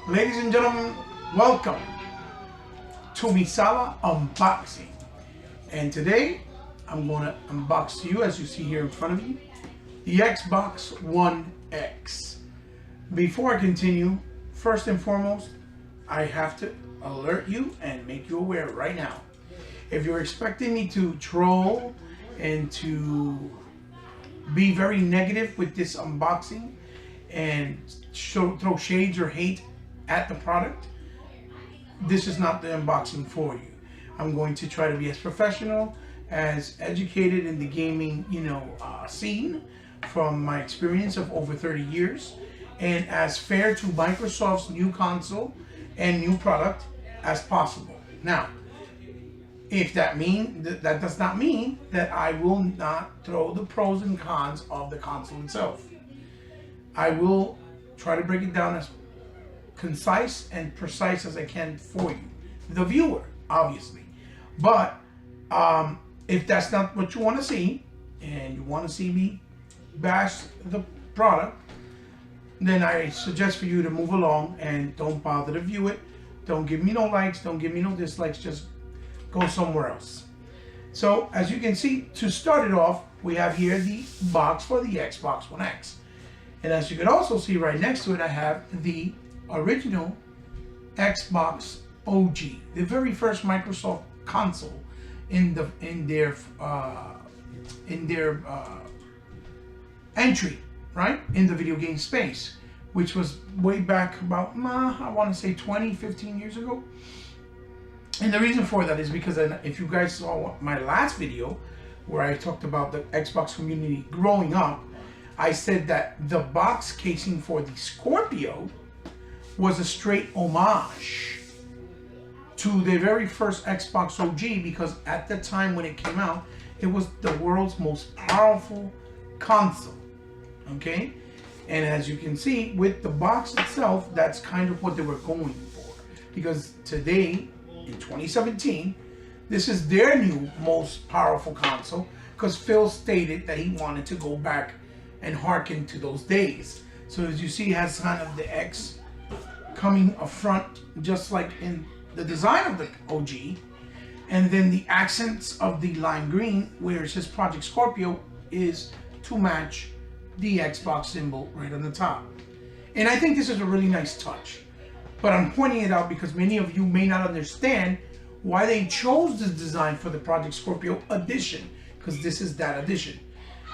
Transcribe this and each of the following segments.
Ladies and gentlemen, welcome to Misala Unboxing. And today, I'm going to unbox to you, as you see here in front of you, the Xbox One X. Before I continue, first and foremost, I have to alert you and make you aware right now. If you're expecting me to troll and to be very negative with this unboxing and throw shades or hate at the product, this is not the unboxing for you. I'm going to try to be as professional, as educated in the gaming, scene from my experience of over 30 years, and as fair to Microsoft's new console and new product as possible. Now, if that does not mean that I will not throw the pros and cons of the console itself. I will try to break it down as concise and precise as I can for you, the viewer, obviously. But if that's not what you want to see, and you want to see me bash the product, then I suggest for you to move along and don't bother to view it. Don't give me no likes, don't give me no dislikes, just go somewhere else. So as you can see, to start it off, we have here the box for the Xbox One X. And as you can also see right next to it, I have the original Xbox OG, the very first Microsoft console in their entry, right, in the video game space, which was way back about, I want to say 15 years ago. And the reason for that is because if you guys saw my last video where I talked about the Xbox community growing up, I said that the box casing for the Scorpio was a straight homage to the very first Xbox OG, because at the time when it came out, it was the world's most powerful console, okay? And as you can see with the box itself, that's kind of what they were going for, because today, in 2017, this is their new most powerful console, because Phil stated that he wanted to go back and hearken to those days. So as you see, it has kind of the X coming up front, just like in the design of the OG, and then the accents of the lime green, where it says Project Scorpio, is to match the Xbox symbol right on the top. And I think this is a really nice touch, but I'm pointing it out because many of you may not understand why they chose this design for the Project Scorpio edition, because this is that edition.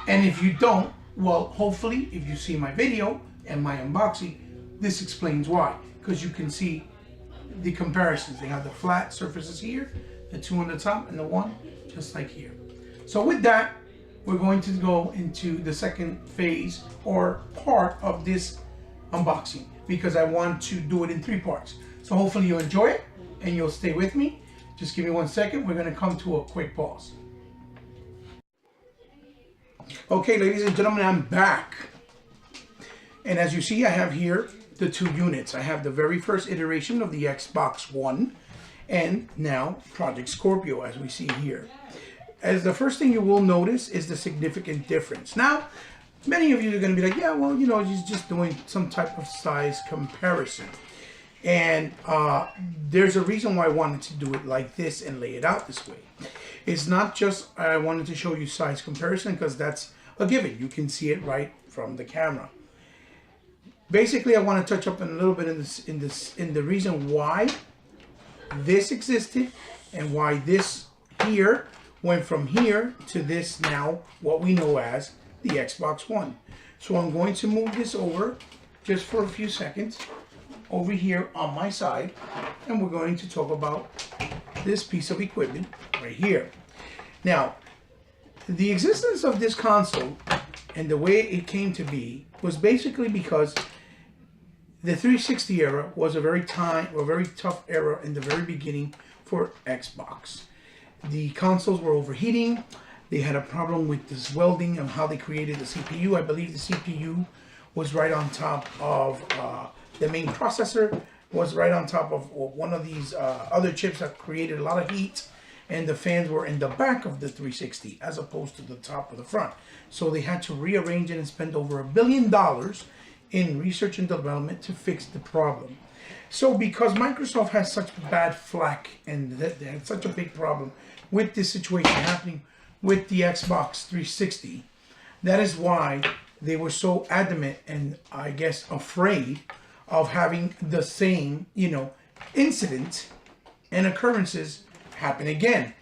And if you don't, well, hopefully if you see my video and my unboxing, this explains why, because you can see the comparisons. They have the flat surfaces here, the two on the top, and the one just like here. So with that, we're going to go into the second phase or part of this unboxing, because I want to do it in 3 parts. So hopefully you'll enjoy it and you'll stay with me. Just give me 1 second. We're going to come to a quick pause. Okay, ladies and gentlemen, I'm back. And as you see, I have here the 2 units. I have the very first iteration of the Xbox One, and now Project Scorpio, as we see here. As the first thing you will notice is the significant difference. Now, many of you are going to be like, yeah, well, he's just doing some type of size comparison. And there's a reason why I wanted to do it like this and lay it out this way. It's not just I wanted to show you size comparison, because that's a given. You can see it right from the camera. Basically, I want to touch up a little bit in the reason why this existed and why this here went from here to this now, what we know as the Xbox One. So I'm going to move this over just for a few seconds over here on my side, and we're going to talk about this piece of equipment right here. Now, the existence of this console and the way it came to be was basically because the 360 era was a very tough era in the very beginning for Xbox. The consoles were overheating. They had a problem with this welding and how they created the CPU. I believe the CPU was right on top of the main processor, was right on top of one of these other chips that created a lot of heat, and the fans were in the back of the 360 as opposed to the top of the front. So they had to rearrange it and spend over $1 billion in research and development to fix the problem. So because Microsoft has such bad flack and they had such a big problem with this situation happening with the Xbox 360, that is why they were so adamant and I guess afraid of having the same, incident and occurrences happen again.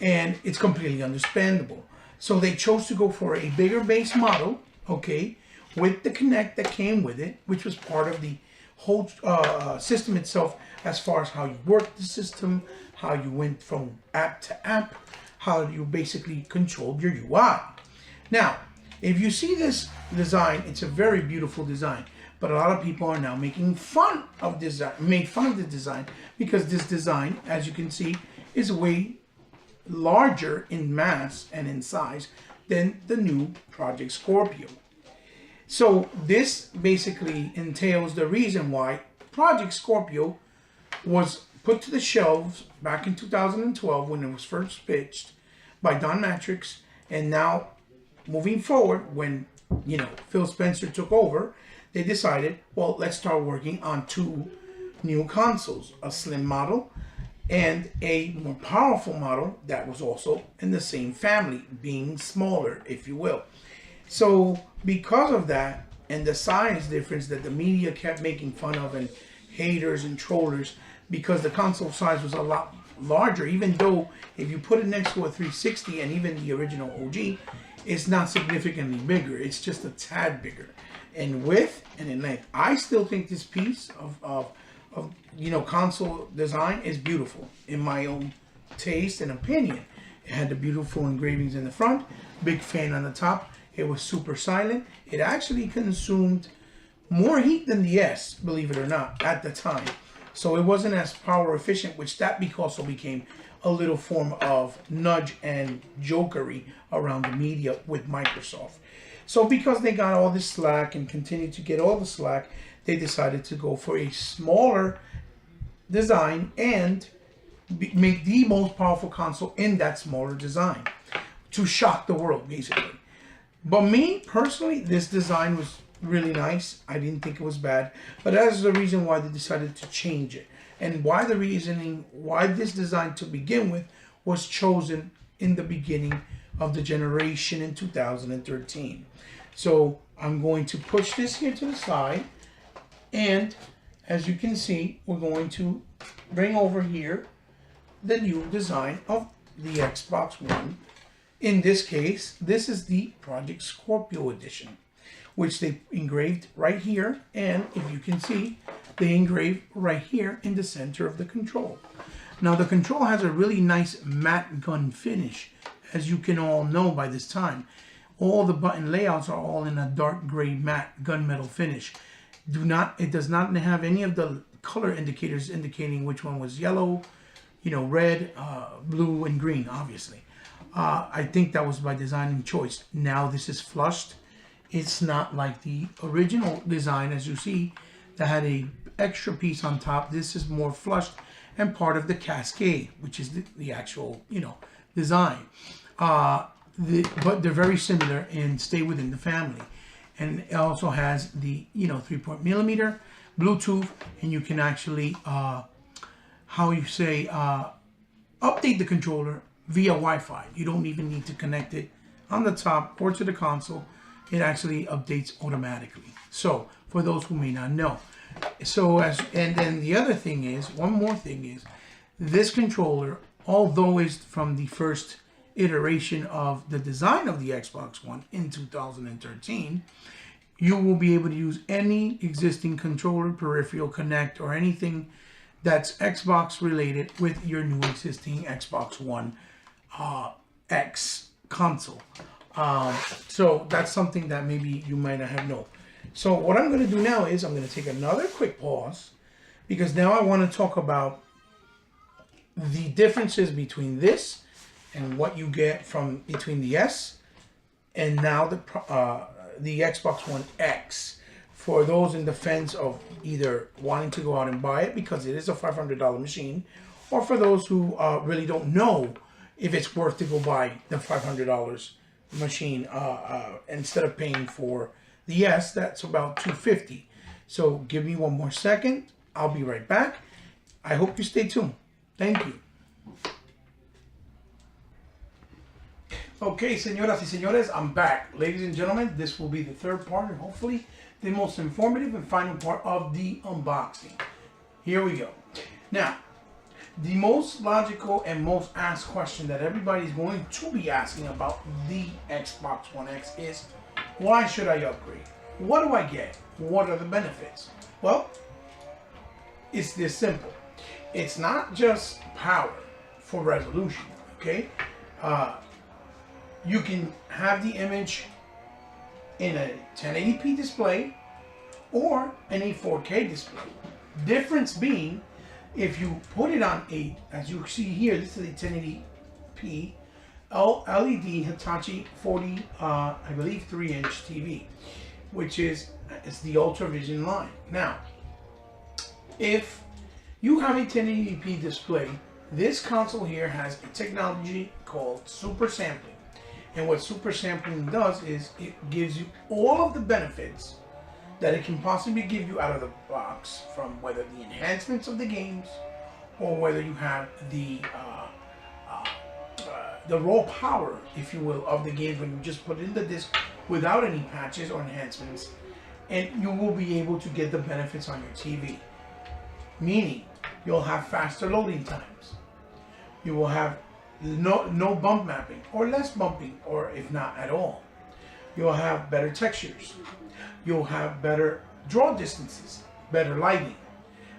And it's completely understandable. So they chose to go for a bigger base model, okay, with the Kinect that came with it, which was part of the whole system itself, as far as how you work the system, how you went from app to app, how you basically controlled your UI. Now, if you see this design, it's a very beautiful design, but a lot of people are now making fun of design, made fun of the design, because this design, as you can see, is way larger in mass and in size than the new Project Scorpio. So this basically entails the reason why Project Scorpio was put to the shelves back in 2012 when it was first pitched by Don Matrix, and now moving forward when Phil Spencer took over, they decided, well, let's start working on two new consoles, a slim model and a more powerful model that was also in the same family, being smaller, if you will. So because of that and the size difference that the media kept making fun of and haters and trollers, because the console size was a lot larger, even though if you put it next to a 360 and even the original OG, it's not significantly bigger. It's just a tad bigger in width and in length. I still think this piece of console design is beautiful in my own taste and opinion. It had the beautiful engravings in the front, big fan on the top. It was super silent. It actually consumed more heat than the S, believe it or not, at the time. So it wasn't as power efficient, which that also became a little form of nudge and jokery around the media with Microsoft. So because they got all this slack and continued to get all the slack, they decided to go for a smaller design and make the most powerful console in that smaller design to shock the world, basically. But me, personally, this design was really nice. I didn't think it was bad. But that is the reason why they decided to change it. And why the reasoning, why this design to begin with was chosen in the beginning of the generation in 2013. So I'm going to push this here to the side. And as you can see, we're going to bring over here the new design of the Xbox One. In this case, this is the Project Scorpio edition, which they engraved right here. And if you can see, they engraved right here in the center of the control. Now the control has a really nice matte gun finish, as you can all know by this time. All the button layouts are all in a dark gray matte gunmetal finish. It does not have any of the color indicators indicating which one was yellow, red, blue, and green, obviously. I think that was by design and choice. Now this is flushed. It's not like the original design, as you see, that had a extra piece on top. This is more flushed and part of the Cascade, which is the actual, design. But they're very similar and stay within the family. And it also has the, 3.0mm Bluetooth, and you can actually, update the controller via Wi-Fi. You don't even need to connect it on the top or to the console. It actually updates automatically. So for those who may not know. And then the other thing is, one more thing is, this controller, although it's from the first iteration of the design of the Xbox One in 2013, you will be able to use any existing controller, peripheral, Kinect, or anything that's Xbox related with your new existing Xbox One X console. So that's something that maybe you might not have known. So what I'm going to do now is I'm going to take another quick pause, because now I want to talk about the differences between this and what you get from between the S and now the Xbox One X, for those in defense of either wanting to go out and buy it because it is a $500 machine, or for those who really don't know if it's worth to go buy the $500 machine instead of paying for The S, that's about 250. So give me one more second. I'll be right back. I hope you stay tuned. Thank you. Okay, señoras y señores, I'm back. Ladies and gentlemen, this will be the third part and hopefully the most informative and final part of the unboxing. Here we go. Now, the most logical and most asked question that everybody's going to be asking about the Xbox One X is, why should I upgrade? What do I get? What are the benefits? Well, it's this simple. It's not just power for resolution, okay? You can have the image in a 1080p display or in a 4K display. Difference being, if you put it on a, as you see here, this is a 1080p LED Hitachi 40, I believe 3-inch TV, which is it's the UltraVision line. Now, if you have a 1080p display, this console here has a technology called super sampling. And what super sampling does is it gives you all of the benefits that it can possibly give you out of the box, from whether the enhancements of the games or whether you have the raw power, if you will, of the games when you just put it in the disc without any patches or enhancements, and you will be able to get the benefits on your TV. Meaning, you'll have faster loading times. You will have no bump mapping or less bumping, or if not at all. You'll have better textures. You'll have better draw distances, better lighting,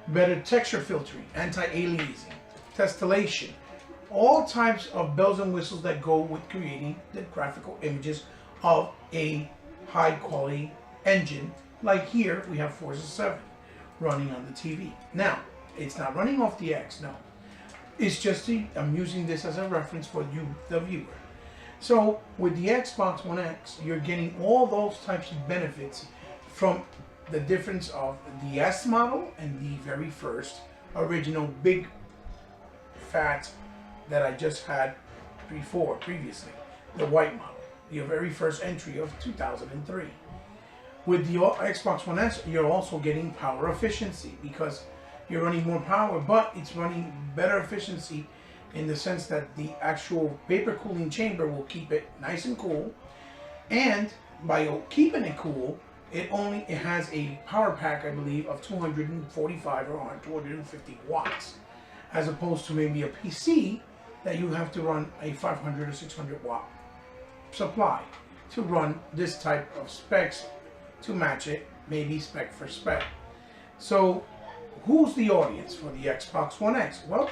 better texture filtering, anti-aliasing, tessellation, all types of bells and whistles that go with creating the graphical images of a high quality engine. Like here, we have Forza 7 running on the TV. Now, it's not running off the X, no. It's just, I'm using this as a reference for you, the viewer. So with the Xbox One X, you're getting all those types of benefits from the difference of the S model and the very first original big fat that I just had previously, the white model, the very first entry of 2003. With the Xbox One S, you're also getting power efficiency because you're running more power, but it's running better efficiency in the sense that the actual vapor cooling chamber will keep it nice and cool. And by keeping it cool, it has a power pack, I believe, of 245 or 250 watts, as opposed to maybe a PC that you have to run a 500 or 600 watt supply to run this type of specs to match it, maybe spec for spec. So who's the audience for the Xbox One X? Well,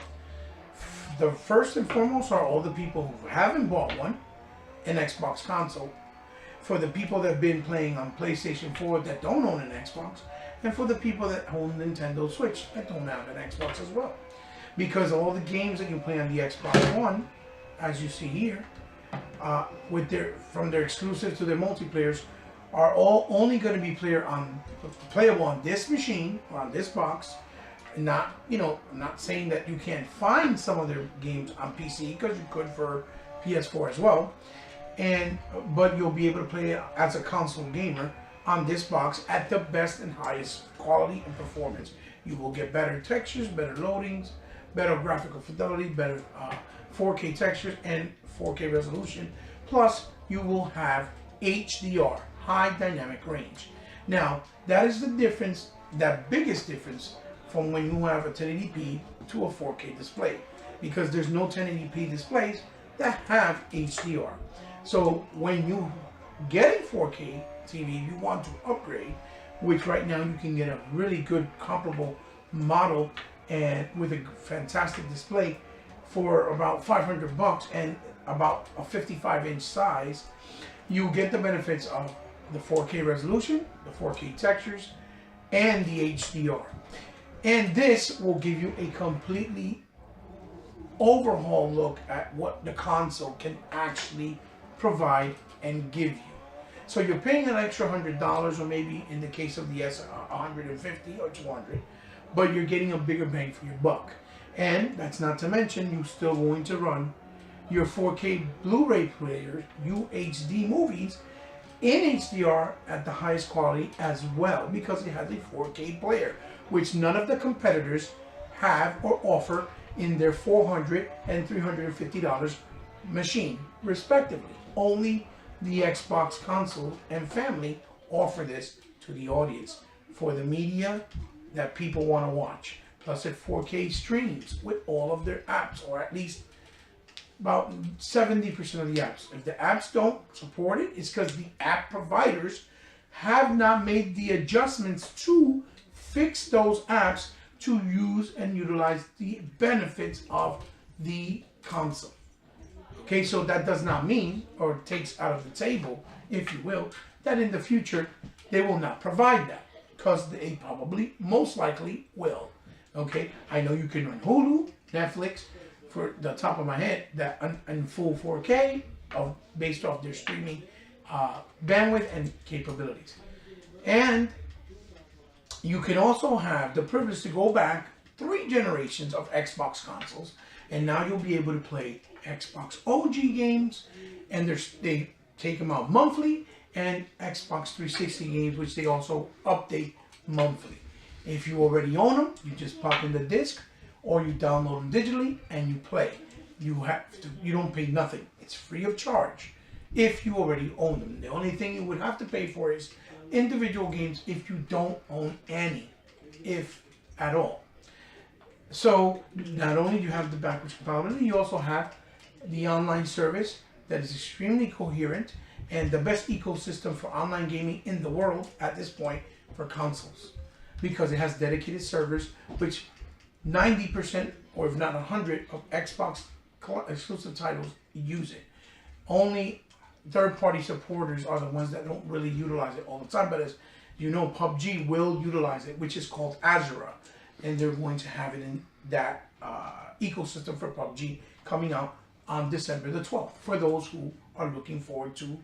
the first and foremost are all the people who haven't bought one, an Xbox console, for the people that have been playing on PlayStation 4 that don't own an Xbox, and for the people that own Nintendo Switch that don't have an Xbox as well. Because all the games that you play on the Xbox One, as you see here, from their exclusives to their multiplayers, are all only going to be playable on this machine or on this box. Not, I'm not saying that you can't find some of their games on PC, because you could for PS4 as well. But you'll be able to play it as a console gamer on this box at the best and highest quality and performance. You will get better textures, better loadings, better graphical fidelity, better 4K textures and 4K resolution. Plus, you will have HDR, high dynamic range. Now, that is the difference, that biggest difference from when you have a 1080p to a 4K display, because there's no 1080p displays that have HDR. So when you get a 4K TV, you want to upgrade, which right now you can get a really good comparable model and with a fantastic display for about $500 and about a 55-inch size. You get the benefits of the 4K resolution, the 4K textures, and the HDR. And this will give you a completely overhaul look at what the console can actually provide and give you. So you're paying an extra $100, or maybe in the case of the S, $150 or $200, but you're getting a bigger bang for your buck. And that's not to mention, you're still going to run your 4K Blu-ray players, UHD movies, in HDR at the highest quality as well, because it has a 4K player, which none of the competitors have or offer in their $400 and $350 machine, respectively. Only the Xbox console and family offer this to the audience for the media that people want to watch. Plus it 4K streams with all of their apps, or at least about 70% of the apps. If the apps don't support it, it's because the app providers have not made the adjustments to fix those apps to use and utilize the benefits of the console. Okay, so that does not mean, or takes out of the table, if you will, that in the future they will not provide that, because they probably, most likely, will. Okay, I know you can run Hulu, Netflix, for the top of my head, that in full 4K, based off their streaming bandwidth and capabilities. And you can also have the privilege to go back 3 generations of Xbox consoles, and now you'll be able to play Xbox OG games, and they take them out monthly, and Xbox 360 games, which they also update monthly. If you already own them, you just pop in the disc, or you download them digitally and you play. You don't pay nothing. It's free of charge if you already own them. The only thing you would have to pay for is individual games if you don't own any, if at all. So not only do you have the backwards compatibility, you also have the online service that is extremely coherent and the best ecosystem for online gaming in the world at this point for consoles, because it has dedicated servers, which 90%, or if not 100, of Xbox exclusive titles use it. Only third-party supporters are the ones that don't really utilize it all the time, but as you know, PUBG will utilize it, which is called Azura, and they're going to have it in that ecosystem for PUBG coming out on December the 12th for those who are looking forward to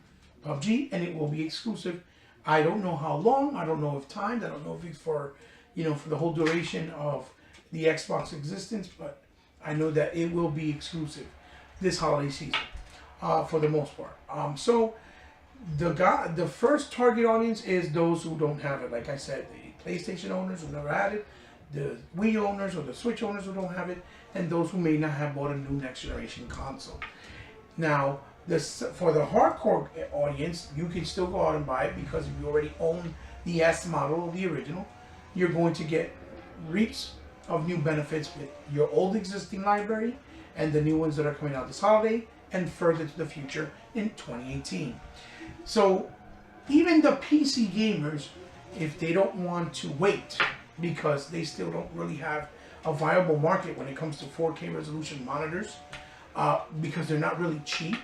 PUBG, and it will be exclusive. I don't know how long, I don't know if timed, I don't know if it's for, for the whole duration of the Xbox existence, but I know that it will be exclusive this holiday season for the most part. So the first target audience is those who don't have it. Like I said, the PlayStation owners who never had it, the Wii owners or the Switch owners who don't have it, and those who may not have bought a new next generation console. Now, for the hardcore audience, you can still go out and buy it, because if you already own the S model, the original, you're going to get reaps of new benefits with your old existing library and the new ones that are coming out this holiday and further to the future in 2018. So even the PC gamers, if they don't want to wait, because they still don't really have a viable market when it comes to 4K resolution monitors, because they're not really cheap,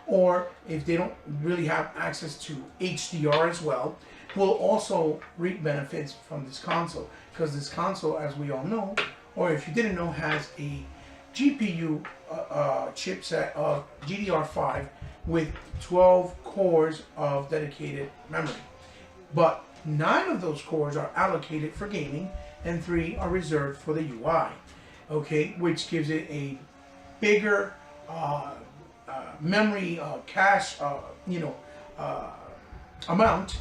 or if they don't really have access to HDR as well, will also reap benefits from this console, because this console, as we all know, or if you didn't know, has a GPU chipset of GDR5 with 12 cores of dedicated memory. But 9 of those cores are allocated for gaming and 3 are reserved for the UI, okay, which gives it a bigger memory cache amount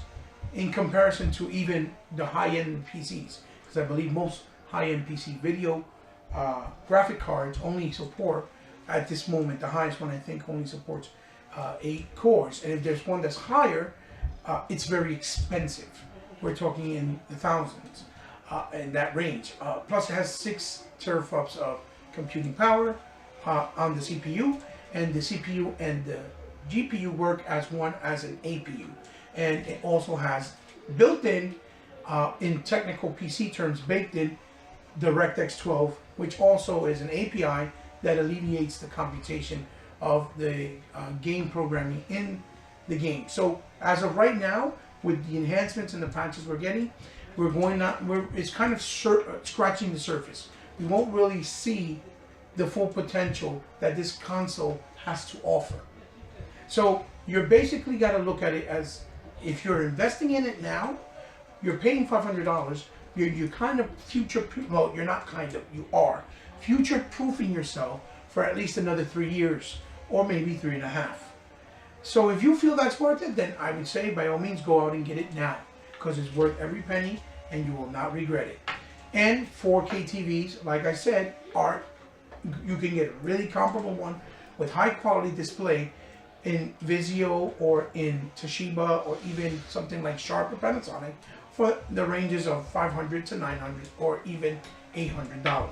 in comparison to even the high-end PCs, because I believe most high-end PC video graphic cards only support, at this moment, the highest one I think only supports 8 cores, and if there's one that's higher, it's very expensive. We're talking in the thousands in that range. Plus it has 6 teraflops of computing power on the CPU, and the CPU and the GPU work as an APU. And it also has built-in, in technical PC terms, baked-in DirectX 12, which also is an API that alleviates the computation of the game programming in the game. So as of right now, with the enhancements and the patches we're getting, it's kind of scratching the surface. We won't really see the full potential that this console has to offer. So you're basically got to look at it as, if you're investing in it now, you're paying $500. You're kind of well, you're not kind of, you are future-proofing yourself for at least another 3 years, or maybe 3.5. So if you feel that's worth it, then I would say by all means go out and get it now, because it's worth every penny and you will not regret it. And 4K TVs, like I said, you can get a really comparable one with high quality display in Vizio or in Toshiba or even something like Sharp or Panasonic for the ranges of $500 to $900 or even $800.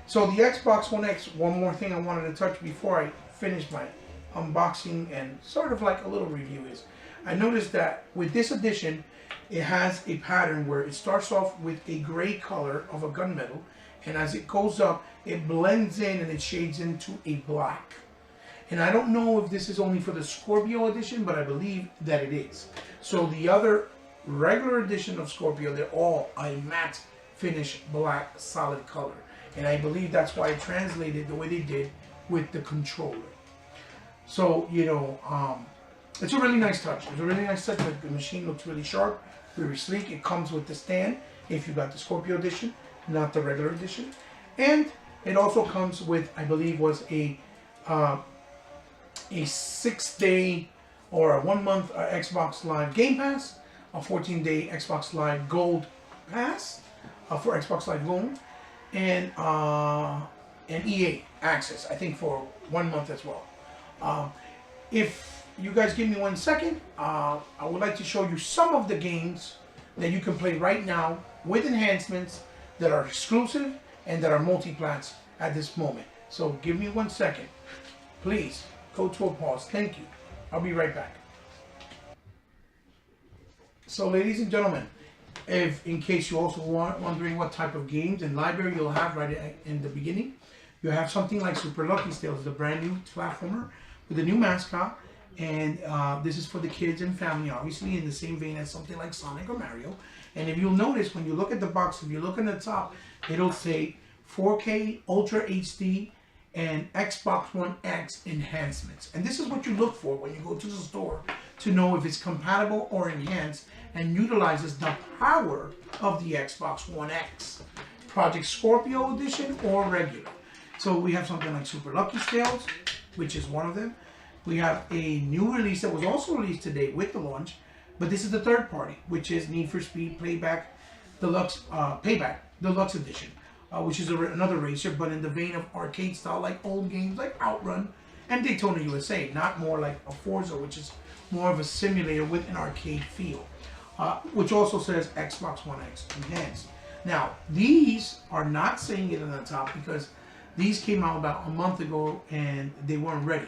So the Xbox One X, one more thing I wanted to touch before I finish my unboxing and sort of like a little review is, I noticed that with this edition, it has a pattern where it starts off with a gray color of a gunmetal, and as it goes up, it blends in and it shades into a black. And I don't know if this is only for the Scorpio edition, but I believe that it is. So the other regular edition of Scorpio, they're all a matte finish black solid color. And I believe that's why it translated the way they did with the controller. So, you know, it's a really nice touch. It's a really nice touch. The machine looks really sharp, very sleek. It comes with the stand if you got the Scorpio edition, not the regular edition. And it also comes with, I believe, was a 6-day or a 1-month Xbox Live Game Pass, a 14-day Xbox Live Gold Pass for Xbox Live Gold, and EA access, I think, for 1 month as well. If you guys give me 1 second, I would like to show you some of the games that you can play right now with enhancements that are exclusive and that are multi-plats at this moment. So give me 1 second. Please go to a pause. Thank you. I'll be right back. So ladies and gentlemen, if in case you also wondering what type of games and library you'll have right in the beginning, you have something like Super Lucky Tales, the brand new platformer with a new mascot, and this is for the kids and family, obviously in the same vein as something like Sonic or Mario. And if you'll notice, when you look at the box, if you look in the top, it'll say 4K Ultra HD and Xbox One X enhancements. And this is what you look for when you go to the store to know if it's compatible or enhanced and utilizes the power of the Xbox One X, Project Scorpio edition or regular. So we have something like Super Lucky Tales, which is one of them. We have a new release that was also released today with the launch, but this is the third party, which is Need for Speed Payback Deluxe Edition, which is another racer, but in the vein of arcade style, like old games like Outrun and Daytona USA, not more like a Forza, which is more of a simulator with an arcade feel, which also says Xbox One X Enhanced. Now, these are not saying it on the top because these came out about a month ago and they weren't ready.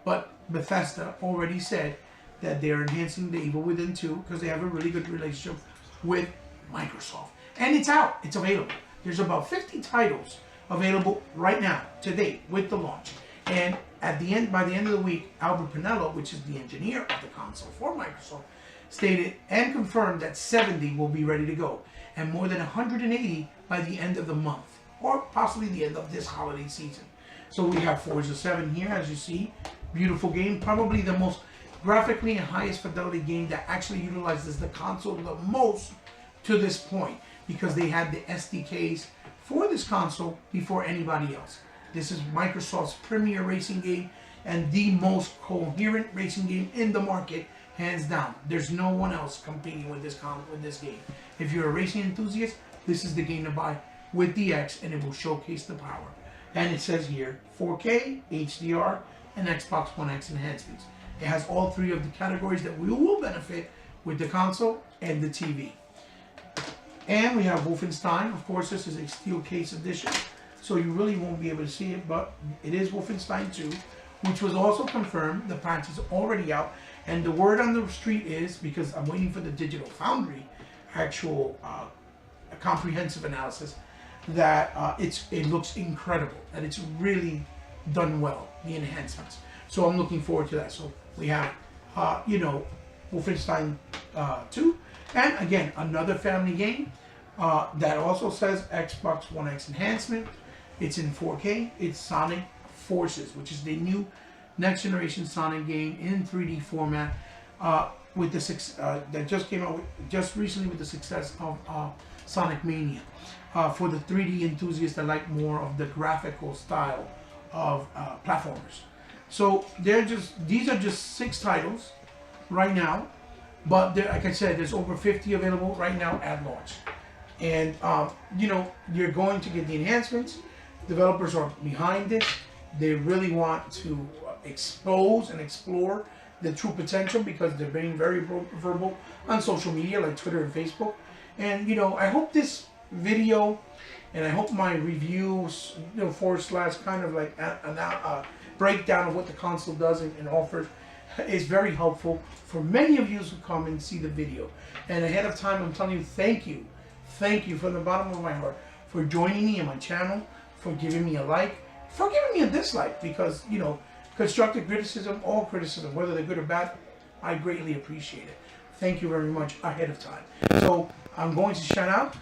But Bethesda already said that they're enhancing the Evil Within 2 because they have a really good relationship with Microsoft. And it's out, it's available. There's about 50 titles available right now, today, with the launch. And at the end, by the end of the week, Albert Pinello, which is the engineer of the console for Microsoft, stated and confirmed that 70 will be ready to go, and more than 180 by the end of the month, or possibly the end of this holiday season. So we have Forza 7 here, as you see. Beautiful game, probably the most graphically and highest fidelity game that actually utilizes the console the most to this point, because they had the SDKs for this console before anybody else. This is Microsoft's premier racing game and the most coherent racing game in the market, hands down. There's no one else competing with this game. If you're a racing enthusiast, this is the game to buy with the X, and it will showcase the power. And it says here 4K, HDR, and Xbox One X enhancements. It has all three of the categories that we will benefit with the console and the TV. And we have Wolfenstein. Of course, this is a steel case edition, so you really won't be able to see it, but it is Wolfenstein 2, which was also confirmed. The patch is already out, and the word on the street is, because I'm waiting for the Digital Foundry actual comprehensive analysis, that it looks incredible, that it's really done well, the enhancements. So I'm looking forward to that. So we have, Wolfenstein 2, and again, another family game that also says Xbox One X enhancement. It's in 4K. It's Sonic Forces, which is the new next generation Sonic game in 3D format, with the that just came out just recently with the success of Sonic Mania, for the 3D enthusiasts that like more of the graphical style of platformers. So these are just 6 titles right now, but like I said, there's over 50 available right now at launch. And you know, you're going to get the enhancements. Developers are behind this. They really want to expose and explore the true potential because they're being very verbal on social media like Twitter and Facebook. And you know, I hope this video and I hope my reviews, you know, / kind of like a breakdown of what the console does and offers is very helpful for many of you who come and see the video. And ahead of time, I'm telling you, thank you from the bottom of my heart for joining me on my channel, for giving me a like, for giving me a dislike, because, you know, constructive criticism, all criticism, whether they're good or bad, I greatly appreciate it. Thank you very much ahead of time. So I'm going to shout out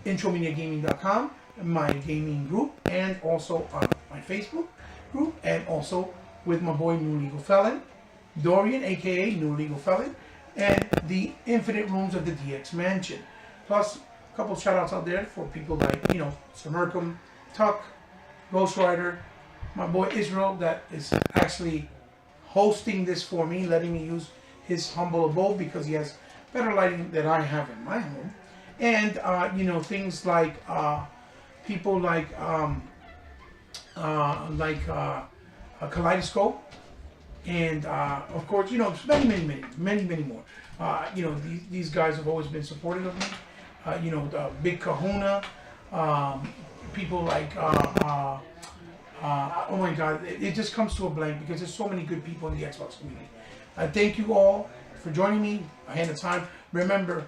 intromediagaming.com, my gaming group, and also on my Facebook group, and also with my boy New Legal Felon, Dorian, aka New Legal Felon, and the Infinite Rooms of the DX Mansion. Plus, a couple shout outs out there for people like, you know, Sir Merkham, Tuck, Ghost Rider, my boy Israel that is actually hosting this for me, letting me use his humble abode because he has better lighting than I have in my home. And, you know, things like people like Kaleidoscope. And, of course, you know, many more. You know, these guys have always been supportive of me. You know, Big Kahuna, people like, oh my God, it just comes to a blank because there's so many good people in the Xbox community. Thank you all for joining me ahead of time. Remember,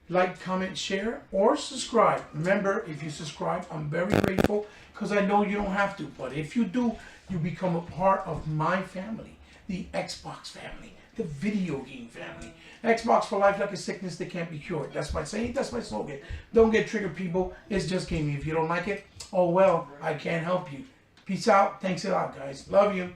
like, comment, share, or subscribe. Remember, if you subscribe, I'm very grateful because I know you don't have to. But if you do, you become a part of my family, the Xbox family, the video game family. Xbox for life, like a sickness that can't be cured. That's my saying, that's my slogan. Don't get triggered, people. It's just gaming. If you don't like it, oh well, I can't help you. Peace out. Thanks a lot, guys. Love you.